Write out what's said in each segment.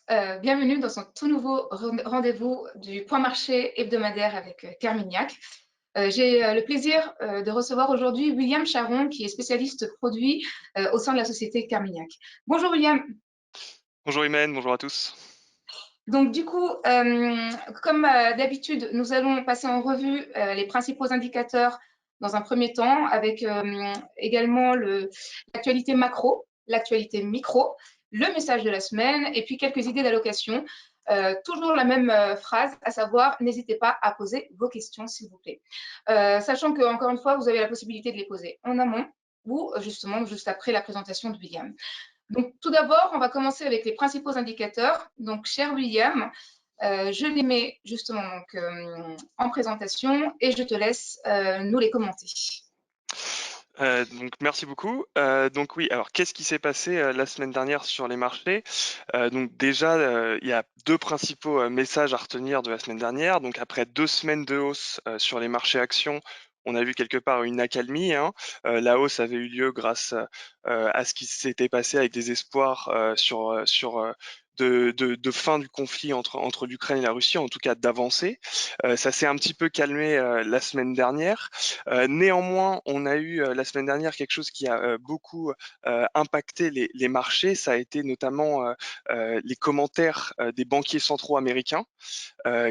Bienvenue dans son tout nouveau rendez-vous du point marché hebdomadaire avec Carmignac. J'ai le plaisir de recevoir aujourd'hui William Charon, qui est spécialiste produit au sein de la société Carmignac. Bonjour William. Bonjour Imen, bonjour à tous. Donc du coup, comme d'habitude, nous allons passer en revue les principaux indicateurs dans un premier temps, avec également l'actualité macro, l'actualité micro, le message de la semaine et puis quelques idées d'allocation. Toujours la même phrase, à savoir, n'hésitez pas à poser vos questions, s'il vous plaît. Sachant que, encore une fois, vous avez la possibilité de les poser en amont ou justement juste après la présentation de William. Donc, tout d'abord, on va commencer avec les principaux indicateurs. Donc, cher William, je les mets justement en présentation et je te laisse nous les commenter. Donc merci beaucoup. Donc oui, alors qu'est-ce qui s'est passé la semaine dernière sur les marchés? Donc déjà, il y a deux principaux messages à retenir de la semaine dernière. Donc après 2 semaines de hausse sur les marchés actions, on a vu quelque part une accalmie, hein. La hausse avait eu lieu grâce à ce qui s'était passé avec des espoirs de fin du conflit entre l'Ukraine et la Russie, en tout cas d'avancée. Ça s'est un petit peu calmé la semaine dernière. Néanmoins, on a eu la semaine dernière quelque chose qui a beaucoup impacté les marchés. Ça a été notamment les commentaires des banquiers centraux américains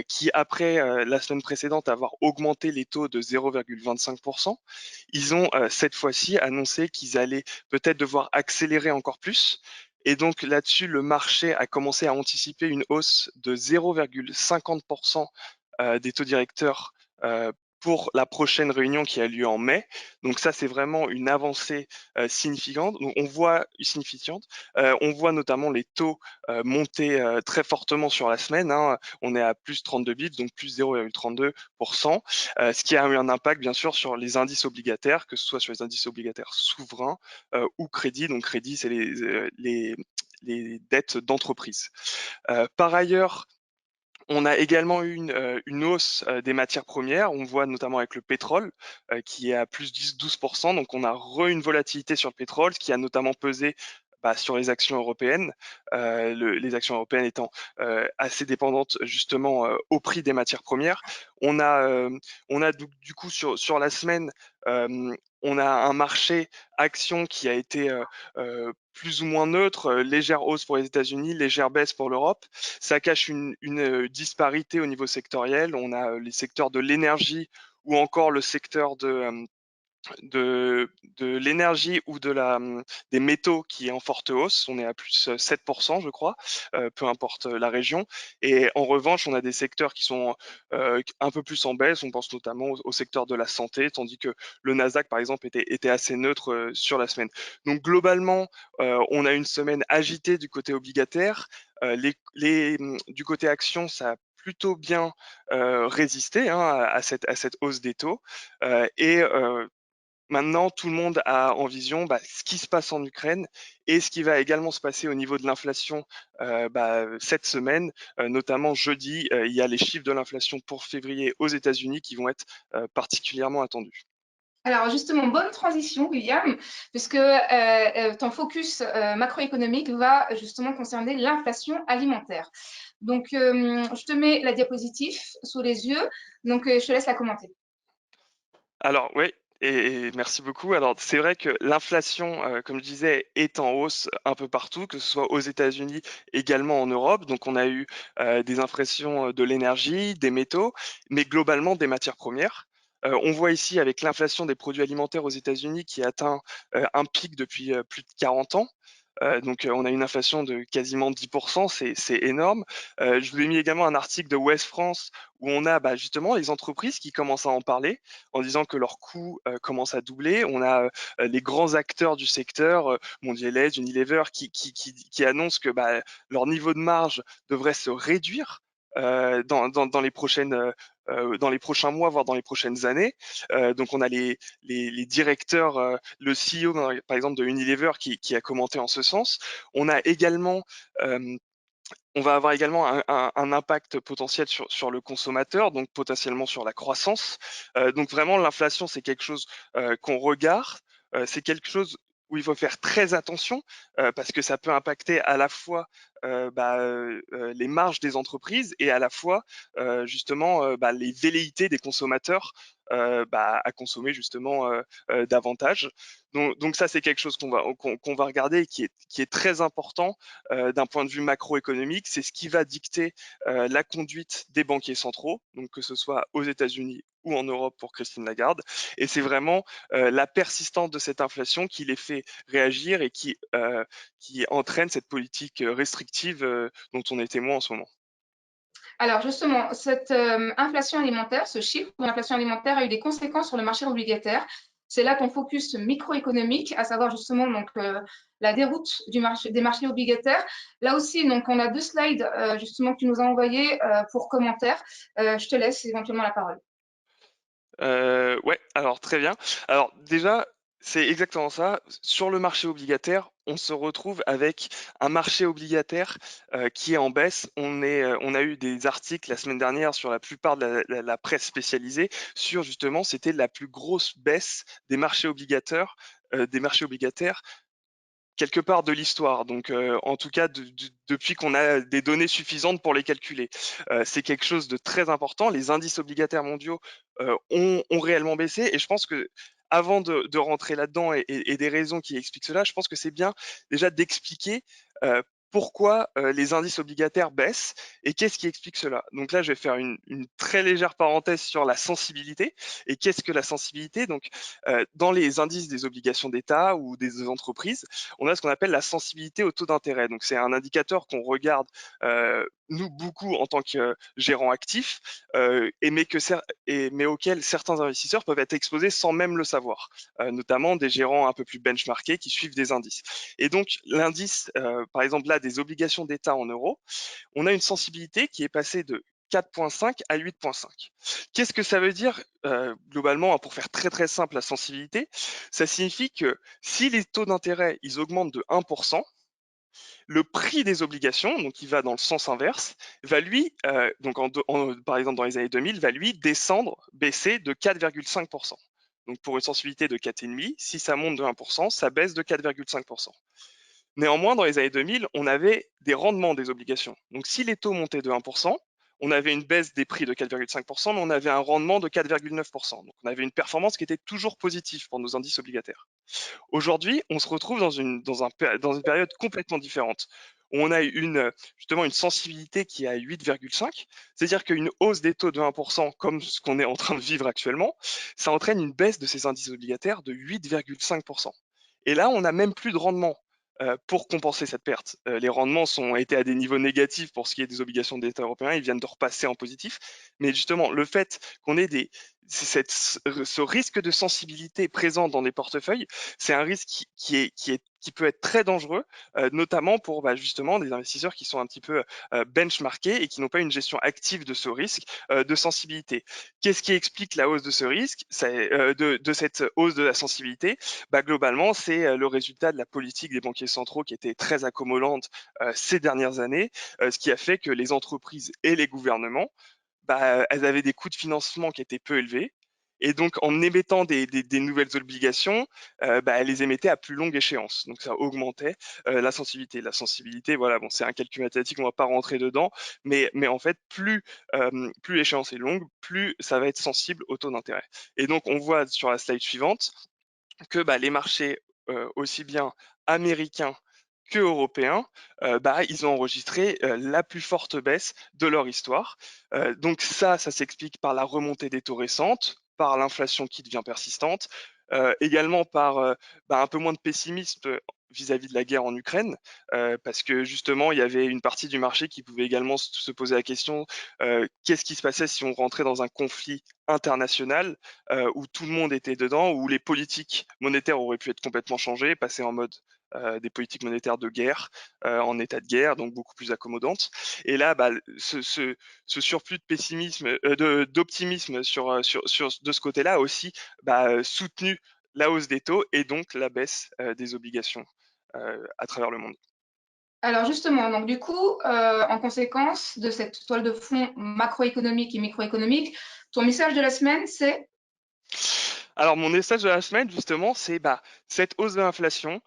qui, après la semaine précédente avoir augmenté les taux de 0,25%, ils ont cette fois-ci annoncé qu'ils allaient peut-être devoir accélérer encore plus. Et donc là-dessus, le marché a commencé à anticiper une hausse de 0,50% des taux directeurs pour la prochaine réunion qui a lieu en mai. Donc ça, c'est vraiment une avancée significante. Donc on voit notamment les taux monter très fortement sur la semaine, hein. On est à plus 32 bips, donc plus 0,32%, ce qui a eu un impact bien sûr sur les indices obligataires, que ce soit sur les indices obligataires souverains ou crédits. Donc crédit, c'est les dettes d'entreprise. Par ailleurs, on a également eu une hausse des matières premières. On voit notamment avec le pétrole qui est à plus 10-12%. Donc on a une volatilité sur le pétrole, ce qui a notamment pesé sur les actions européennes, les actions européennes étant assez dépendantes justement au prix des matières premières. On a du coup sur la semaine, on a un marché action qui a été plus ou moins neutre, légère hausse pour les États-Unis, légère baisse pour l'Europe. Ça cache une disparité au niveau sectoriel. On a les secteurs de l'énergie ou encore le secteur de l'énergie ou des métaux qui est en forte hausse. On est à plus 7%, je crois, peu importe la région. Et en revanche, on a des secteurs qui sont un peu plus en baisse. On pense notamment au secteur de la santé, tandis que le Nasdaq, par exemple, était assez neutre sur la semaine. Donc globalement, on a une semaine agitée du côté obligataire. Du côté action, ça a plutôt bien résisté, hein, à cette hausse des taux. Et maintenant, tout le monde a en vision ce qui se passe en Ukraine et ce qui va également se passer au niveau de l'inflation cette semaine. Notamment jeudi, il y a les chiffres de l'inflation pour février aux États-Unis qui vont être particulièrement attendus. Alors justement, bonne transition, William, puisque ton focus macroéconomique va justement concerner l'inflation alimentaire. Donc, je te mets la diapositive sous les yeux, donc je te laisse la commenter. Alors oui, et merci beaucoup. Alors c'est vrai que l'inflation, comme je disais, est en hausse un peu partout, que ce soit aux États-Unis, également en Europe. Donc on a eu des inflations de l'énergie, des métaux, mais globalement des matières premières. On voit ici avec l'inflation des produits alimentaires aux États-Unis qui atteint un pic depuis plus de 40 ans. Donc on a une inflation de quasiment 10%, c'est énorme. Je vous ai mis également un article de West France où on a justement les entreprises qui commencent à en parler en disant que leurs coûts commencent à doubler. On a les grands acteurs du secteur, Mondelez, Unilever, qui annoncent que leur niveau de marge devrait se réduire dans les dans les prochains mois, voire dans les prochaines années. Donc on a les directeurs, le CEO par exemple de Unilever qui a commenté en ce sens. On a également on va avoir également un impact potentiel sur le consommateur, donc potentiellement sur la croissance. Donc vraiment, l'inflation, c'est quelque chose qu'on regarde, c'est quelque chose où il faut faire très attention parce que ça peut impacter à la fois les marges des entreprises et à la fois justement les velléités des consommateurs à consommer justement davantage. Donc ça, c'est quelque chose qu'on va regarder et qui est très important d'un point de vue macroéconomique. C'est ce qui va dicter la conduite des banquiers centraux, donc que ce soit aux États-Unis ou en Europe pour Christine Lagarde. Et c'est vraiment la persistance de cette inflation qui les fait réagir et qui entraîne cette politique restrictive dont on est témoin en ce moment. Alors justement, cette inflation alimentaire, ce chiffre de l'inflation alimentaire a eu des conséquences sur le marché obligataire. C'est là ton focus microéconomique, à savoir justement donc la déroute des marchés obligataires. Là aussi, donc on a 2 slides justement que tu nous as envoyés pour commentaires. Je te laisse éventuellement la parole. Ouais, alors très bien. Alors déjà, c'est exactement ça. Sur le marché obligataire, on se retrouve avec un marché obligataire qui est en baisse. On a eu des articles la semaine dernière sur la plupart de la presse spécialisée sur justement, c'était la plus grosse baisse des marchés obligataires quelque part de l'histoire. Donc, en tout cas, depuis qu'on a des données suffisantes pour les calculer. C'est quelque chose de très important. Les indices obligataires mondiaux ont réellement baissé. Et je pense que avant de rentrer là-dedans et des raisons qui expliquent cela, je pense que c'est bien déjà d'expliquer pourquoi les indices obligataires baissent et qu'est-ce qui explique cela. Donc là, je vais faire une très légère parenthèse sur la sensibilité. Et qu'est-ce que la sensibilité? Donc, dans les indices des obligations d'État ou des entreprises, on a ce qu'on appelle la sensibilité au taux d'intérêt. Donc, c'est un indicateur qu'on regarde, nous, beaucoup en tant que gérant actif, mais auquel certains investisseurs peuvent être exposés sans même le savoir, notamment des gérants un peu plus benchmarkés qui suivent des indices. Et donc, l'indice, par exemple, là, des obligations d'État en euros, on a une sensibilité qui est passée de 4,5 à 8,5. Qu'est-ce que ça veut dire globalement, hein, pour faire très très simple la sensibilité? Ça signifie que si les taux d'intérêt ils augmentent de 1%, le prix des obligations, donc qui va dans le sens inverse, va lui, par exemple dans les années 2000, va lui baisser de 4,5%. Donc pour une sensibilité de 4,5, si ça monte de 1%, ça baisse de 4,5%. Néanmoins, dans les années 2000, on avait des rendements des obligations. Donc si les taux montaient de 1%, on avait une baisse des prix de 4,5%, mais on avait un rendement de 4,9%. Donc on avait une performance qui était toujours positive pour nos indices obligataires. Aujourd'hui, on se retrouve dans une période complètement différente. On a justement une sensibilité qui est à 8,5, c'est-à-dire qu'une hausse des taux de 1%, comme ce qu'on est en train de vivre actuellement, ça entraîne une baisse de ces indices obligataires de 8,5%. Et là, on n'a même plus de rendement pour compenser cette perte. Les rendements ont été à des niveaux négatifs pour ce qui est des obligations d'État européens, ils viennent de repasser en positif. Mais justement, le fait qu'on ait ce risque de sensibilité présent dans des portefeuilles, c'est un risque qui peut être très dangereux, notamment pour justement des investisseurs qui sont un petit peu benchmarkés et qui n'ont pas une gestion active de ce risque de sensibilité. Qu'est-ce qui explique la hausse de ce risque, de cette hausse de la sensibilité? Globalement, c'est le résultat de la politique des banquiers centraux qui était très accommodante ces dernières années, ce qui a fait que les entreprises et les gouvernements elles avaient des coûts de financement qui étaient peu élevés. Et donc, en émettant des nouvelles obligations, elles les émettaient à plus longue échéance. Donc, ça augmentait la sensibilité. La sensibilité, voilà, bon, c'est un calcul mathématique, on ne va pas rentrer dedans, mais en fait, plus l'échéance est longue, plus ça va être sensible au taux d'intérêt. Et donc, on voit sur la slide suivante que les marchés, aussi bien américains que européens, ils ont enregistré la plus forte baisse de leur histoire. Donc ça s'explique par la remontée des taux récentes, par l'inflation qui devient persistante, également par un peu moins de pessimisme vis-à-vis de la guerre en Ukraine, parce que justement, il y avait une partie du marché qui pouvait également se poser la question, qu'est-ce qui se passait si on rentrait dans un conflit international où tout le monde était dedans, où les politiques monétaires auraient pu être complètement changées, passer en mode des politiques monétaires de guerre, en état de guerre, donc beaucoup plus accommodantes. Et là, ce surplus de pessimisme, d'optimisme de ce côté-là a aussi soutenu la hausse des taux et donc la baisse des obligations à travers le monde. Alors justement, donc du coup, en conséquence de cette toile de fond macroéconomique et microéconomique, ton message de la semaine, c'est? Alors, mon message de la semaine, justement, c'est cette hausse de l'inflation,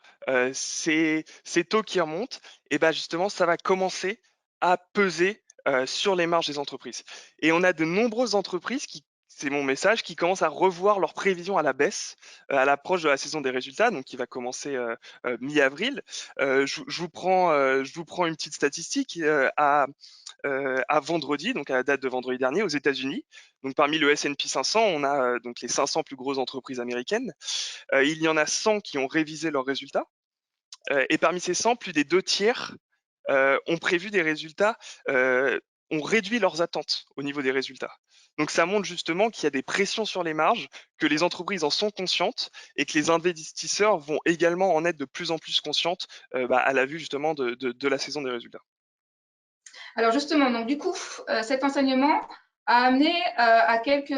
ces taux qui remontent, et justement, ça va commencer à peser sur les marges des entreprises. Et on a de nombreuses entreprises c'est mon message, qui commencent à revoir leurs prévisions à la baisse à l'approche de la saison des résultats, donc qui va commencer mi-avril. Je vous prends une petite statistique à vendredi, donc à la date de vendredi dernier, aux États-Unis. Donc parmi le S&P 500, on a donc les 500 plus grosses entreprises américaines. Il y en a 100 qui ont révisé leurs résultats. Et parmi ces 100, plus des 2 tiers ont prévu des résultats, ont réduit leurs attentes au niveau des résultats. Donc ça montre justement qu'il y a des pressions sur les marges, que les entreprises en sont conscientes et que les investisseurs vont également en être de plus en plus conscientes à la vue justement de la saison des résultats. Alors justement, donc du coup, cet enseignement a amené à quelques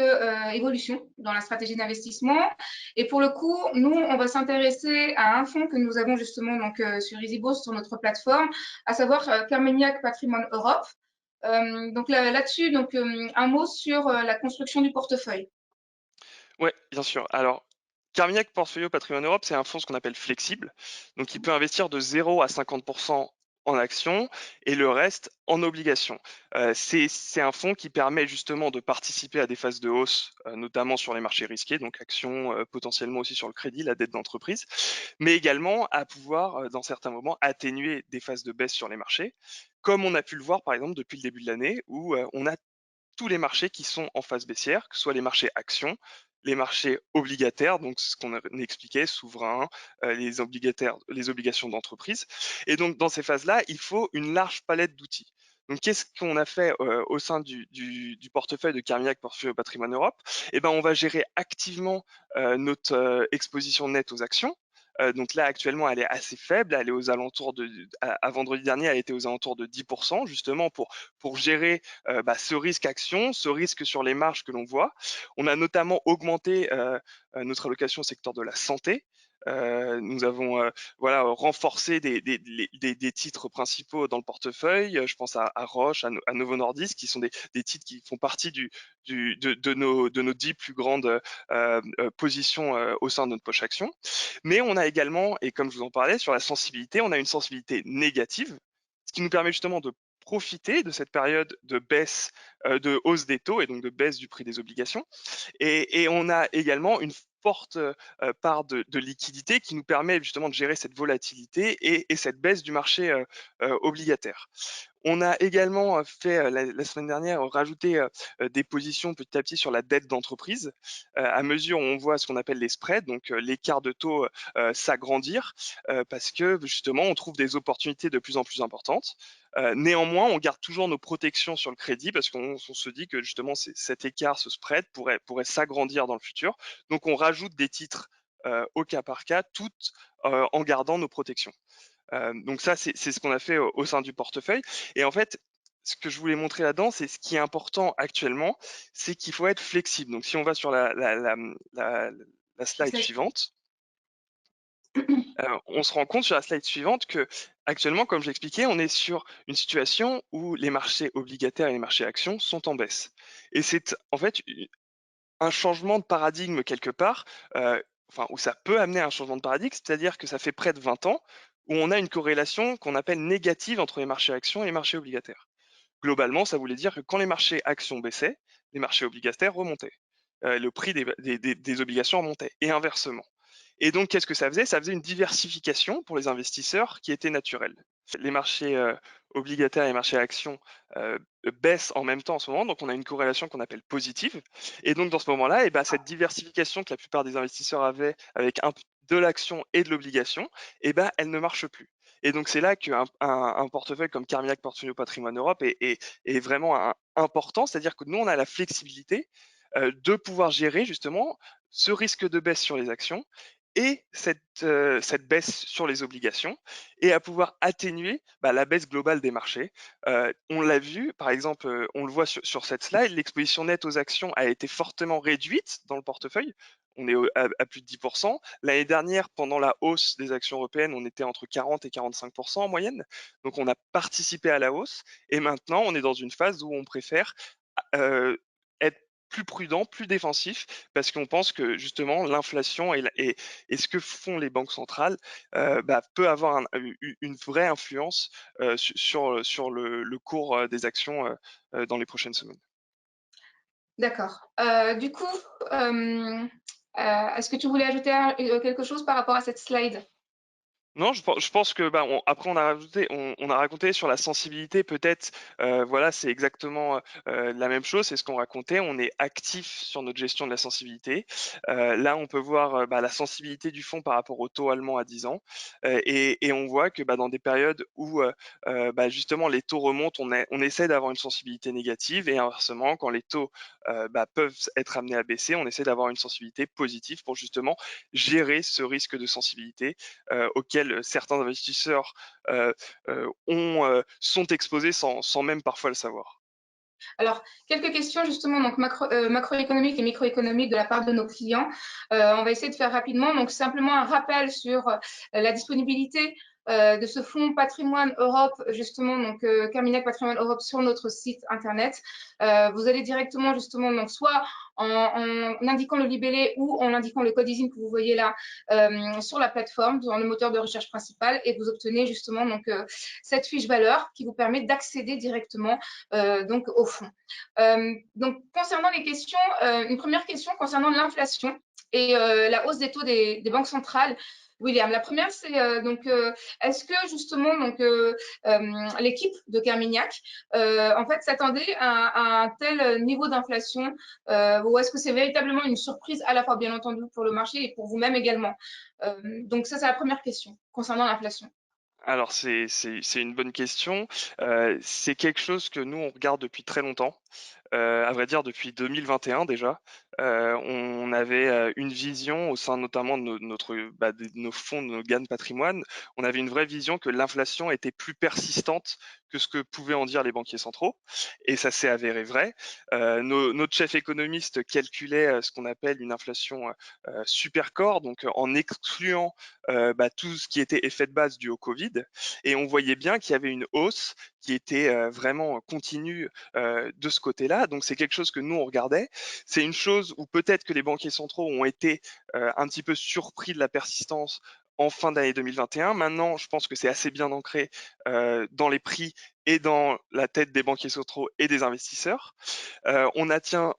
évolutions dans la stratégie d'investissement. Et pour le coup, nous, on va s'intéresser à un fonds que nous avons justement donc sur EasyBourse sur notre plateforme, à savoir Carmignac Patrimoine Europe. Donc là-dessus, donc un mot sur la construction du portefeuille. Ouais, bien sûr. Alors, Carmignac Portfolio Patrimoine Europe, c'est un fonds ce qu'on appelle flexible. Donc, il peut investir de 0 à 50% en actions et le reste en obligations. C'est un fonds qui permet justement de participer à des phases de hausse, notamment sur les marchés risqués, donc actions, potentiellement aussi sur le crédit, la dette d'entreprise, mais également à pouvoir, dans certains moments, atténuer des phases de baisse sur les marchés, comme on a pu le voir par exemple depuis le début de l'année où on a tous les marchés qui sont en phase baissière, que ce soit les marchés actions, les marchés obligataires, donc ce qu'on expliquait, souverains, les obligataires, les obligations d'entreprise. Et donc dans ces phases-là, il faut une large palette d'outils. Donc qu'est-ce qu'on a fait au sein du portefeuille de Carmignac Portfolio Patrimoine Europe? Eh ben, on va gérer activement notre exposition nette aux actions. Donc là, actuellement, elle est assez faible. Elle est aux alentours à vendredi dernier, elle était aux alentours de 10%, justement pour gérer ce risque action, ce risque sur les marges que l'on voit. On a notamment augmenté notre allocation au secteur de la santé. Nous avons voilà, renforcé des titres principaux dans le portefeuille. Je pense à Roche, à Novo Nordisk, qui sont des titres qui font partie de nos 10 plus grandes positions au sein de notre poche action. Mais on a également, et comme je vous en parlais, sur la sensibilité, on a une sensibilité négative, ce qui nous permet justement de profiter de cette période de baisse, de hausse des taux et donc de baisse du prix des obligations. Et on a également une forte part de liquidité qui nous permet justement de gérer cette volatilité et cette baisse du marché obligataire. On a également fait la semaine dernière rajouter des positions petit à petit sur la dette d'entreprise à mesure où on voit ce qu'on appelle les spreads, donc l'écart de taux s'agrandir parce que justement on trouve des opportunités de plus en plus importantes. Néanmoins, on garde toujours nos protections sur le crédit parce qu'on se dit que justement cet écart, ce spread pourrait s'agrandir dans le futur. Donc on rajoute des titres au cas par cas, tout en gardant nos protections. Donc ça, c'est ce qu'on a fait au sein du portefeuille. Et en fait, ce que je voulais montrer là-dedans, c'est ce qui est important actuellement, c'est qu'il faut être flexible. Donc si on va sur la slide suivante, on se rend compte sur la slide suivante que actuellement, comme j'expliquais, on est sur une situation où les marchés obligataires et les marchés actions sont en baisse. Et c'est en fait un changement de paradigme quelque part, enfin, où ça peut amener à un changement de paradigme, c'est-à-dire que ça fait près de 20 ans où on a une corrélation qu'on appelle négative entre les marchés actions et les marchés obligataires. Globalement, ça voulait dire que quand les marchés actions baissaient, les marchés obligataires remontaient. Le prix des obligations remontait et inversement. Et donc, qu'est-ce que ça faisait? Ça faisait une diversification pour les investisseurs qui était naturelle. Les marchés obligataires et les marchés actions baissent en même temps en ce moment, donc on a une corrélation qu'on appelle positive. Et donc, dans ce moment-là, eh ben, cette diversification que la plupart des investisseurs avaient avec de l'action et de l'obligation, eh ben, elle ne marche plus. Et donc, c'est là qu'un portefeuille comme Carmignac Portfolio Patrimoine Europe est vraiment important, c'est-à-dire que nous, on a la flexibilité de pouvoir gérer justement ce risque de baisse sur les actions et cette baisse sur les obligations et à pouvoir atténuer la baisse globale des marchés. On l'a vu, par exemple, on le voit sur cette slide, l'exposition nette aux actions a été fortement réduite dans le portefeuille. On est à plus de 10%. L'année dernière, pendant la hausse des actions européennes, on était entre 40 et 45% en moyenne. Donc on a participé à la hausse et maintenant on est dans une phase où on préfère euh, être plus prudent, plus défensif, parce qu'on pense que justement l'inflation et ce que font les banques centrales peut avoir une vraie influence sur le cours des actions dans les prochaines semaines. D'accord. Du coup, est-ce que tu voulais ajouter quelque chose par rapport à cette slide? Non, je pense que après on a raconté sur la sensibilité peut-être voilà c'est exactement la même chose, c'est ce qu'on racontait. On est actif sur notre gestion de la sensibilité. Là on peut voir la sensibilité du fonds par rapport au taux allemand à 10 ans et on voit que dans des périodes où justement les taux remontent, on essaie d'avoir une sensibilité négative et inversement quand les taux peuvent être amenés à baisser, on essaie d'avoir une sensibilité positive pour justement gérer ce risque de sensibilité auxquels certains investisseurs sont exposés sans même parfois le savoir. Alors, quelques questions justement donc macroéconomiques et microéconomiques de la part de nos clients. On va essayer de faire rapidement. Donc, simplement un rappel sur la disponibilité de ce fonds Patrimoine Europe, justement, donc Carmignac Patrimoine Europe sur notre site internet. Vous allez directement justement donc soit en indiquant le libellé ou en indiquant le code ISIN que vous voyez là sur la plateforme, dans le moteur de recherche principal, et vous obtenez justement donc cette fiche valeur qui vous permet d'accéder directement donc au fond. Donc concernant les questions, une première question concernant l'inflation et la hausse des taux des banques centrales. William, la première, c'est est-ce que justement l'équipe de Carmignac en fait s'attendait à un tel niveau d'inflation ou est-ce que c'est véritablement une surprise à la fois bien entendu pour le marché et pour vous-même également? Donc ça, c'est la première question concernant l'inflation. Alors c'est une bonne question. C'est quelque chose que nous on regarde depuis très longtemps. À vrai dire depuis 2021 déjà. On avait une vision au sein notamment de de nos fonds, de nos GAN patrimoine. On avait une vraie vision que l'inflation était plus persistante que ce que pouvaient en dire les banquiers centraux. Et ça s'est avéré vrai. Notre chef économiste calculait ce qu'on appelle une inflation supercore, donc en excluant tout ce qui était effet de base dû au Covid. Et on voyait bien qu'il y avait une hausse qui était vraiment continue de ce côté-là. Donc c'est quelque chose que nous on regardait. C'est une chose où peut-être que les banquiers centraux ont été un petit peu surpris de la persistance en fin d'année 2021. Maintenant, je pense que c'est assez bien ancré dans les prix et dans la tête des banquiers centraux et des investisseurs. On atteint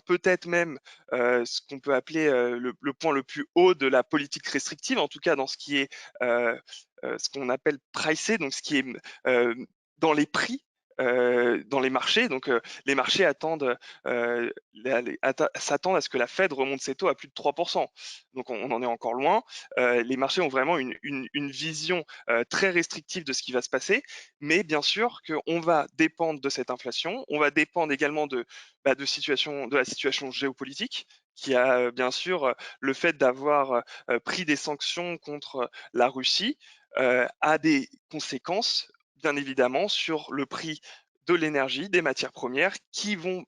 peut-être même ce qu'on peut appeler le point le plus haut de la politique restrictive, en tout cas dans ce qui est ce qu'on appelle pricé, donc ce qui est euh, dans les prix dans les marchés. Donc, les marchés s'attendent à ce que la Fed remonte ses taux à plus de 3%. Donc, on en est encore loin. Les marchés ont vraiment une vision très restrictive de ce qui va se passer. Mais bien sûr qu'on va dépendre de cette inflation. On va dépendre également de la situation géopolitique qui a bien sûr le fait d'avoir pris des sanctions contre la Russie a des conséquences bien évidemment sur le prix de l'énergie, des matières premières qui vont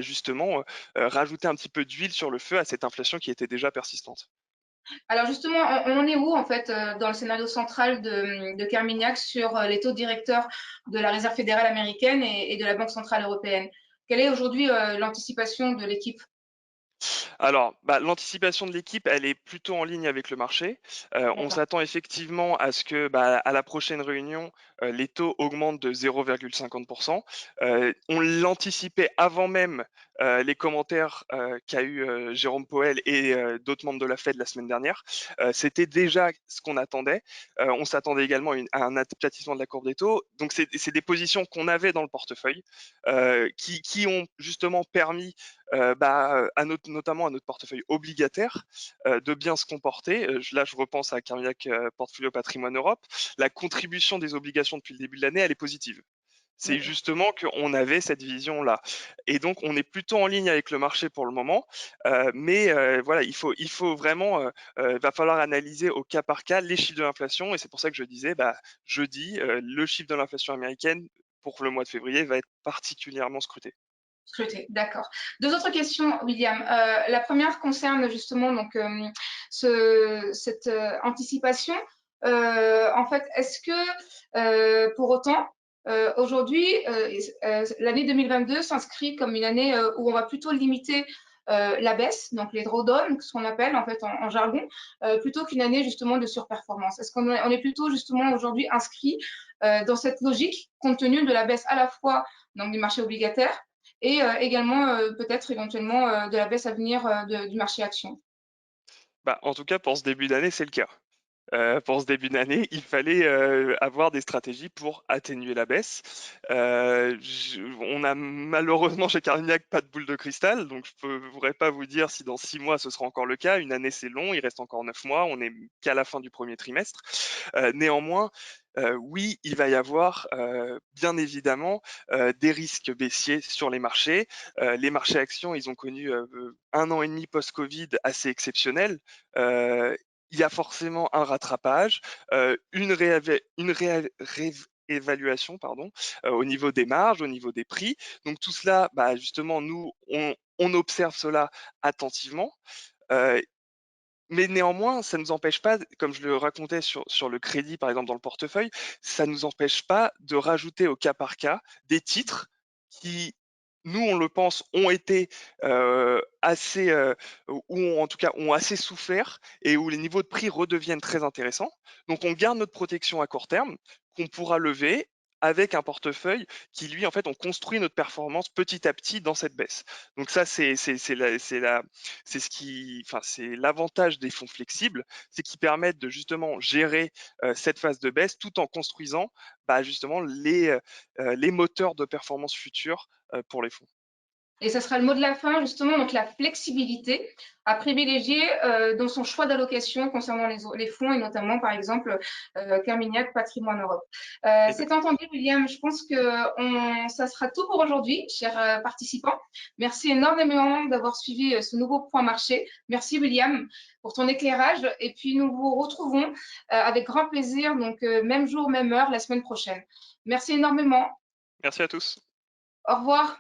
justement rajouter un petit peu d'huile sur le feu à cette inflation qui était déjà persistante. Alors justement, on est où en fait dans le scénario central de Carmignac sur les taux directeurs de la Réserve fédérale américaine et de la Banque centrale européenne? Quelle est aujourd'hui l'anticipation de l'équipe? Alors, l'anticipation de l'équipe, elle est plutôt en ligne avec le marché. On D'accord. s'attend effectivement à ce que, à la prochaine réunion, les taux augmentent de 0,50%. On l'anticipait avant même les commentaires qu'a eu Jérôme Powell et d'autres membres de la Fed la semaine dernière. C'était déjà ce qu'on attendait. On s'attendait également à un aplatissement de la courbe des taux. Donc, c'est des positions qu'on avait dans le portefeuille qui ont justement permis notamment à notre portefeuille obligataire de bien se comporter. Là, je repense à Carmignac Portfolio Patrimoine Europe. La contribution des obligations depuis le début de l'année, elle est positive. C'est D'accord. justement qu'on avait cette vision-là. Et donc, on est plutôt en ligne avec le marché pour le moment. Mais voilà, il faut vraiment, va falloir analyser au cas par cas les chiffres de l'inflation. Et c'est pour ça que je disais, jeudi, le chiffre de l'inflation américaine pour le mois de février va être particulièrement scruté. Scruté, d'accord. Deux autres questions, William. La première concerne justement cette anticipation. En fait, est-ce que pour autant, Aujourd'hui, l'année 2022 s'inscrit comme une année où on va plutôt limiter la baisse, donc les drawdowns, ce qu'on appelle en fait en jargon, plutôt qu'une année justement de surperformance. Est-ce qu'on est plutôt justement aujourd'hui inscrit dans cette logique compte tenu de la baisse à la fois donc, du marché obligataire et également peut-être éventuellement de la baisse à venir du marché action? Bah, en tout cas, pour ce début d'année, c'est le cas. Pour ce début d'année, il fallait avoir des stratégies pour atténuer la baisse. On a malheureusement chez Carmignac pas de boule de cristal, donc je ne pourrais pas vous dire si dans 6 mois ce sera encore le cas. Une année c'est long, il reste encore 9 mois, on n'est qu'à la fin du premier trimestre. Néanmoins, oui, il va y avoir bien évidemment des risques baissiers sur les marchés. Les marchés actions, ils ont connu un an et demi post-Covid assez exceptionnel. Il y a forcément un rattrapage, une réévaluation pardon, au niveau des marges, au niveau des prix. Donc tout cela, bah, justement, nous, on observe cela attentivement. Euh, mais néanmoins, ça ne nous empêche pas, comme je le racontais sur le crédit, par exemple, dans le portefeuille, ça ne nous empêche pas de rajouter au cas par cas des titres qui, nous, on le pense, ont été assez, ou en tout cas ont assez souffert et où les niveaux de prix redeviennent très intéressants. Donc, on garde notre protection à court terme qu'on pourra lever avec un portefeuille qui, lui, en fait, on construit notre performance petit à petit dans cette baisse. Donc ça, c'est ce qui, enfin, c'est l'avantage des fonds flexibles, c'est qu'ils permettent de justement gérer cette phase de baisse tout en construisant bah, justement les moteurs de performance futures pour les fonds. Et ça sera le mot de la fin, justement, donc la flexibilité à privilégier dans son choix d'allocation concernant les fonds et notamment, par exemple, Carmignac Patrimoine Europe. C'est Exactement. entendu, William. Je pense que ça sera tout pour aujourd'hui, chers participants. Merci énormément d'avoir suivi ce nouveau point marché. Merci, William, pour ton éclairage. Et puis, nous vous retrouvons avec grand plaisir, donc même jour, même heure, la semaine prochaine. Merci énormément. Merci à tous. Au revoir.